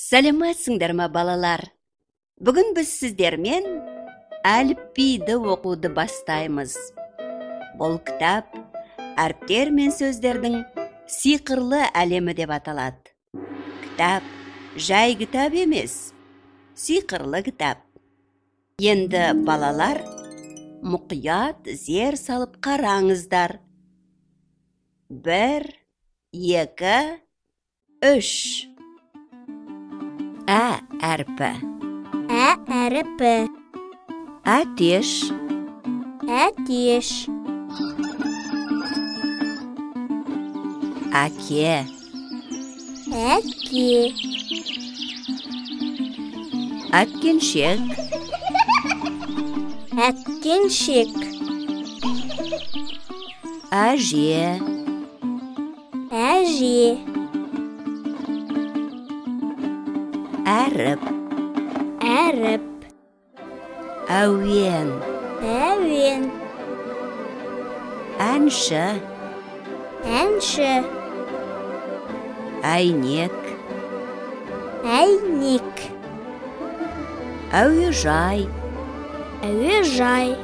Сәлеметсіңдер ме, балалар? Бүгін біз сіздермен әліпбиді оқуды бастаймыз. Бұл кітап әріптер мен сөздердің сиқырлы әлемі деп аталады. Кітап жай кітап емес, сиқырлы кітап. Енді балалар мұқият зер салып қараңыздар. 1, 2, 3. Ә әрпі. Ә әріпі. Әтеш. Әтеш. Әке. Әке. Әткеншек. Әткеншек. Әже. Әже. Әріп. Әріп. Әуен. Әуен. Әнші. Әнші. Әйнек. Әйнек. Әуежай. Әуежай.